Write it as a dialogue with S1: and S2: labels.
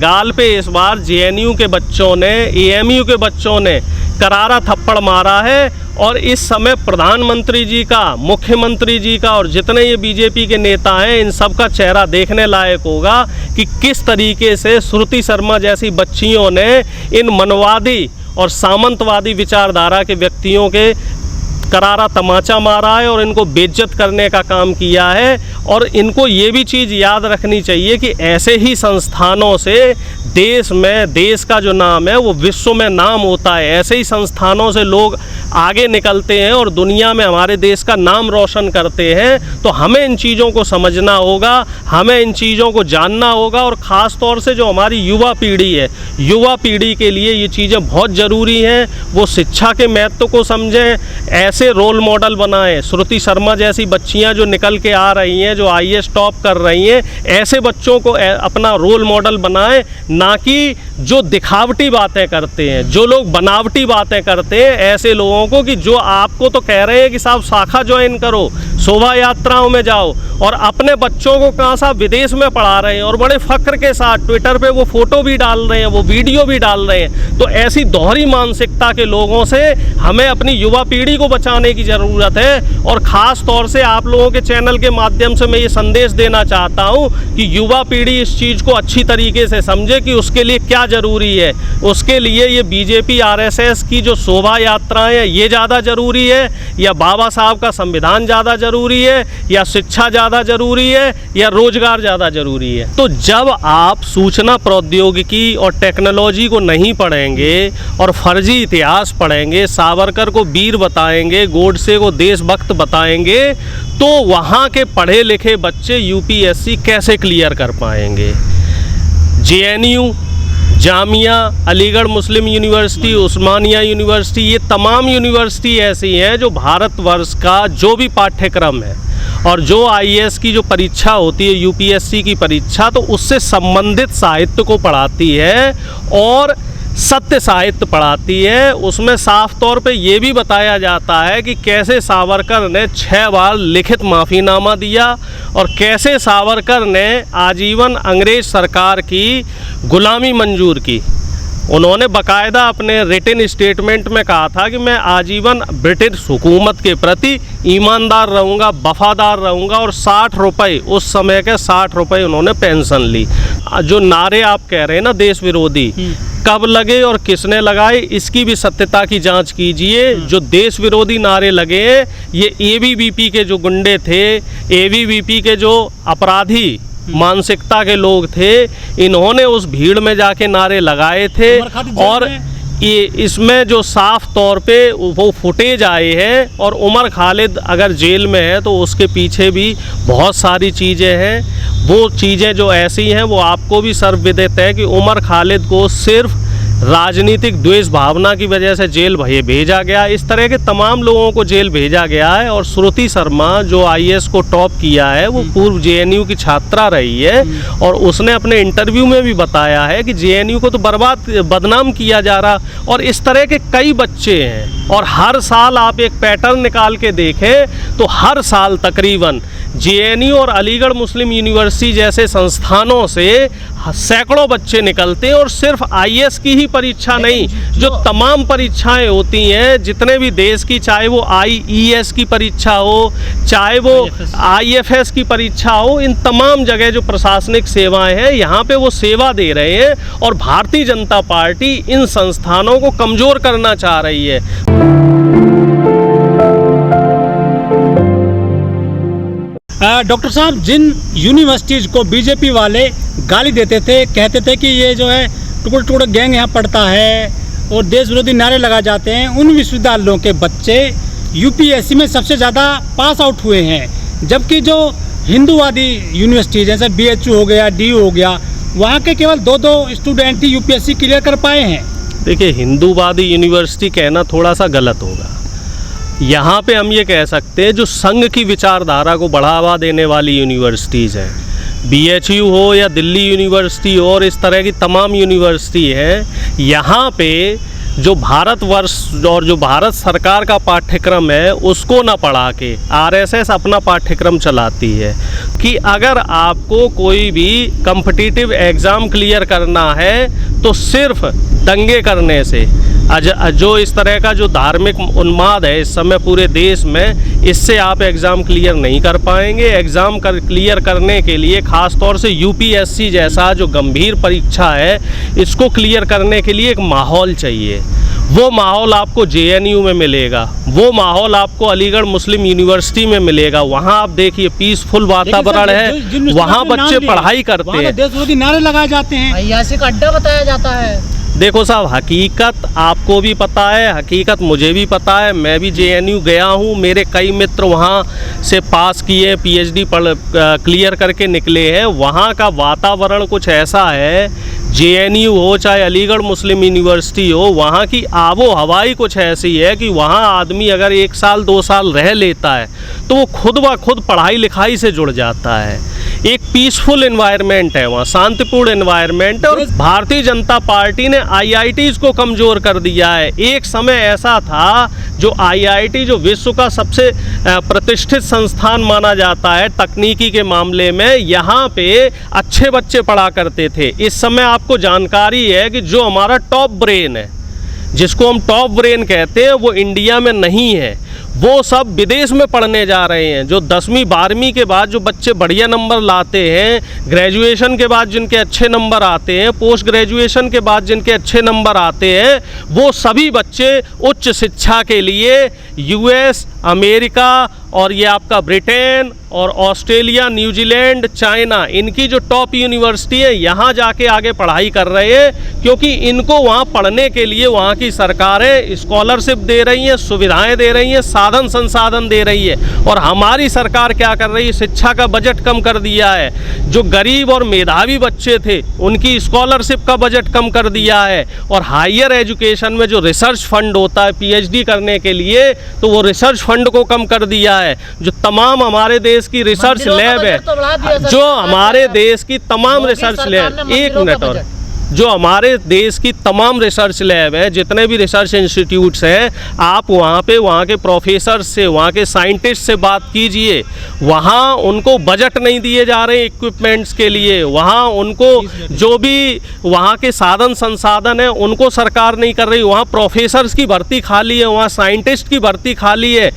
S1: गाल पे इस बार जेएनयू के बच्चों ने, एएमयू के बच्चों ने करारा थप्पड़ मारा है। और इस समय प्रधानमंत्री जी का, मुख्यमंत्री जी का और जितने ये बीजेपी के नेता हैं, इन सब का चेहरा देखने लायक होगा कि किस तरीके से श्रुति शर्मा जैसी बच्चियों ने इन मनवादी और सामंतवादी विचारधारा के व्यक्तियों के करारा तमाचा मारा है और इनको बेइज्जत करने का काम किया है। और इनको ये भी चीज़ याद रखनी चाहिए कि ऐसे ही संस्थानों से देश में, देश का जो नाम है वो विश्व में नाम होता है। ऐसे ही संस्थानों से लोग आगे निकलते हैं और दुनिया में हमारे देश का नाम रोशन करते हैं। तो हमें इन चीज़ों को समझना होगा, हमें इन चीज़ों को जानना होगा। और ख़ास तौर से जो हमारी युवा पीढ़ी है, युवा पीढ़ी के लिए ये चीज़ें बहुत ज़रूरी हैं। वो शिक्षा के महत्व को समझें, ऐसे रोल मॉडल बनाएं। श्रुति शर्मा जैसी बच्चियां जो निकल के आ रही हैं, जो आईएएस टॉप कर रही हैं, ऐसे बच्चों को अपना रोल मॉडल बनाएं, ना कि जो दिखावटी बातें करते हैं, जो लोग बनावटी बातें करते हैं। ऐसे लोगों को कि जो आपको तो कह रहे हैं कि साहब शाखा ज्वाइन करो, शोभा यात्राओं में जाओ, और अपने बच्चों को कहाँ साहब विदेश में पढ़ा रहे हैं और बड़े फ़ख्र के साथ ट्विटर पे वो फ़ोटो भी डाल रहे हैं, वो वीडियो भी डाल रहे हैं। तो ऐसी दोहरी मानसिकता के लोगों से हमें अपनी युवा पीढ़ी को बचाने की ज़रूरत है। और ख़ास तौर से आप लोगों के चैनल के माध्यम से मैं ये संदेश देना चाहता हूँ कि युवा पीढ़ी इस चीज़ को अच्छी तरीके से समझे कि उसके लिए क्या ज़रूरी है। उसके लिए ये बीजेपी आरएसएस की जो शोभा यात्राएँ हैं ये ज़्यादा ज़रूरी है, या बाबा साहब का संविधान ज़्यादा ज़रूरी है, या शिक्षा ज़्यादा ज़रूरी है, या रोजगार ज़्यादा ज़रूरी है। तो जब आप सूचना प्रौद्योगिकी और टेक्नोलॉजी को नहीं पढ़ेंगे और फर्जी इतिहास पढ़ेंगे, सावरकर को वीर बताएंगे, गोडसे को देशभक्त बताएंगे, तो वहाँ के पढ़े लिखे बच्चे यूपीएससी कैसे क्लियर कर पाएंगे। जेएनयू, जामिया, अलीगढ़ मुस्लिम यूनिवर्सिटी, उस्मानिया यूनिवर्सिटी, ये तमाम यूनिवर्सिटी ऐसी हैं जो भारतवर्ष का जो भी पाठ्यक्रम है और जो आईएएस की जो परीक्षा होती है, यूपीएससी की परीक्षा, तो उससे संबंधित साहित्य को पढ़ाती है और सत्य साहित्य पढ़ाती है। उसमें साफ तौर पे ये भी बताया जाता है कि कैसे सावरकर ने 6 बार लिखित माफ़ीनामा दिया और कैसे सावरकर ने आजीवन अंग्रेज़ सरकार की गुलामी मंजूर की। उन्होंने बाकायदा अपने रिटन स्टेटमेंट में कहा था कि मैं आजीवन ब्रिटिश हुकूमत के प्रति ईमानदार रहूँगा, वफ़ादार रहूँगा, और 60 रुपये, उस समय के 60 रुपये उन्होंने पेंशन ली। जो नारे आप कह रहे हैं ना देश विरोधी, कब लगे और किसने लगाए, इसकी भी सत्यता की जांच कीजिए। जो देश विरोधी नारे लगे हैं ये एबीवीपी के जो गुंडे थे, एबीवीपी के जो अपराधी मानसिकता के लोग थे, इन्होंने उस भीड़ में जाके नारे लगाए थे। और ये इसमें जो साफ तौर पे वो फुटेज आए हैं, और उमर खालिद अगर जेल में है तो उसके पीछे भी बहुत सारी चीज़ें हैं। वो चीज़ें जो ऐसी हैं वो आपको भी सर्वविदित है कि उमर खालिद को सिर्फ राजनीतिक द्वेष भावना की वजह से जेल भेजा गया। इस तरह के तमाम लोगों को जेल भेजा गया है। और श्रुति शर्मा जो आईएएस को टॉप किया है वो पूर्व जेएनयू की छात्रा रही है, और उसने अपने इंटरव्यू में भी बताया है कि जेएनयू को तो बदनाम किया जा रहा। और इस तरह के कई बच्चे हैं, और हर साल आप एक पैटर्न निकाल के देखें तो हर साल तकरीबन जेएनयू और अलीगढ़ मुस्लिम यूनिवर्सिटी जैसे संस्थानों से सैकड़ों बच्चे निकलते हैं। और सिर्फ आईएएस की ही परीक्षा नहीं, जो तमाम परीक्षाएं होती हैं जितने भी देश की, चाहे वो आईईएस की परीक्षा हो, चाहे वो आईएफएस की परीक्षा हो, इन तमाम जगह जो प्रशासनिक सेवाएं हैं यहाँ पे वो सेवा दे रहे हैं। और भारतीय जनता पार्टी इन संस्थानों को कमज़ोर करना चाह रही है।
S2: डॉक्टर साहब, जिन यूनिवर्सिटीज़ को बीजेपी वाले गाली देते थे, कहते थे कि ये जो है टुकड़े टुकड़े गैंग यहाँ पढ़ता है और देश विरोधी नारे लगाए जाते हैं, उन विश्वविद्यालयों के बच्चे यूपीएससी में सबसे ज़्यादा पास आउट हुए हैं। जबकि जो हिंदूवादी यूनिवर्सिटीज़ जैसे बीएचयू हो गया, डीयू हो गया, वहाँ के केवल 2 स्टूडेंट ही यूपीएससी क्लियर कर पाए हैं।
S1: देखिए, हिंदूवादी यूनिवर्सिटी कहना थोड़ा सा गलत होगा। यहाँ पे हम ये कह सकते हैं जो संघ की विचारधारा को बढ़ावा देने वाली यूनिवर्सिटीज़ हैं, बीएचयू हो या दिल्ली यूनिवर्सिटी हो और इस तरह की तमाम यूनिवर्सिटी हैं, यहाँ पे जो भारतवर्ष और जो भारत सरकार का पाठ्यक्रम है उसको ना पढ़ा के आरएसएस अपना पाठ्यक्रम चलाती है। कि अगर आपको कोई भी कॉम्पिटिटिव एग्ज़ाम क्लियर करना है तो सिर्फ दंगे करने से, जो इस तरह का जो धार्मिक उन्माद है इस समय पूरे देश में, इससे आप एग्ज़ाम क्लियर नहीं कर पाएंगे। एग्ज़ाम क्लियर करने के लिए ख़ास तौर से यूपीएससी जैसा जो गंभीर परीक्षा है, इसको क्लियर करने के लिए एक माहौल चाहिए। वो माहौल आपको जेएनयू में मिलेगा, वो माहौल आपको अलीगढ़ मुस्लिम यूनिवर्सिटी में मिलेगा। वहाँ आप देखिए पीसफुल वातावरण है, वहाँ बच्चे पढ़ाई करते हैं,
S2: देश विरोधी नारे लगाए जाते हैं,
S3: ऐयासिक अड्डा बताया जाता है।
S1: देखो साहब, हकीकत आपको भी पता है, हकीकत मुझे भी पता है। मैं भी जेएनयू गया हूँ, मेरे कई मित्र वहाँ से पास किए, पीएचडी क्लियर करके निकले हैं। वहाँ का वातावरण कुछ ऐसा है, जेएनयू हो चाहे अलीगढ़ मुस्लिम यूनिवर्सिटी हो, वहाँ की आबो हवाई कुछ ऐसी है कि वहाँ आदमी अगर 1 साल 2 साल रह लेता है तो वो खुद ब खुद पढ़ाई लिखाई से जुड़ जाता है। एक पीसफुल एनवायरनमेंट है वहाँ, शांतिपूर्ण एनवायरनमेंट है। और भारतीय जनता पार्टी ने आईआईटीज़ को कमज़ोर कर दिया है। एक समय ऐसा था जो आईआईटी जो विश्व का सबसे प्रतिष्ठित संस्थान माना जाता है तकनीकी के मामले में, यहाँ पे अच्छे बच्चे पढ़ा करते थे। इस समय आपको जानकारी है कि जो हमारा टॉप ब्रेन है, जिसको हम टॉप ब्रेन कहते हैं, वो इंडिया में नहीं है, वो सब विदेश में पढ़ने जा रहे हैं। जो 10वीं 12वीं के बाद जो बच्चे बढ़िया नंबर लाते हैं, ग्रेजुएशन के बाद जिनके अच्छे नंबर आते हैं, पोस्ट ग्रेजुएशन के बाद जिनके अच्छे नंबर आते हैं, वो सभी बच्चे उच्च शिक्षा के लिए यूएस, अमेरिका और ये आपका ब्रिटेन और ऑस्ट्रेलिया, न्यूजीलैंड, चाइना, इनकी जो टॉप यूनिवर्सिटी है यहाँ जाके आगे पढ़ाई कर रहे हैं, क्योंकि इनको वहाँ पढ़ने के लिए वहाँ की सरकारें स्कॉलरशिप दे रही हैं, सुविधाएं दे रही हैं, साधन संसाधन दे रही है। और हमारी सरकार क्या कर रही है, शिक्षा का बजट कम कर दिया है। जो गरीब और मेधावी बच्चे थे उनकी स्कॉलरशिप का बजट कम कर दिया है। और हायर एजुकेशन में जो रिसर्च फंड होता है पीएचडी करने के लिए, तो वो रिसर्च फंड को कम कर दिया है। जो तमाम हमारे देश की रिसर्च लैब है, जो हमारे देश की तमाम रिसर्च लैब, एक मिनट, और जो हमारे देश की तमाम रिसर्च लैब है, जितने भी रिसर्च इंस्टीट्यूट्स हैं, आप वहाँ पे वहाँ के प्रोफेसर से, वहाँ के साइंटिस्ट से बात कीजिए। वहाँ उनको बजट नहीं दिए जा रहे इक्विपमेंट्स के लिए, वहाँ उनको जो भी वहाँ के साधन संसाधन है उनको सरकार नहीं कर रही। वहाँ प्रोफेसर्स की भर्ती खाली है, वहाँ साइंटिस्ट की भर्ती खाली है।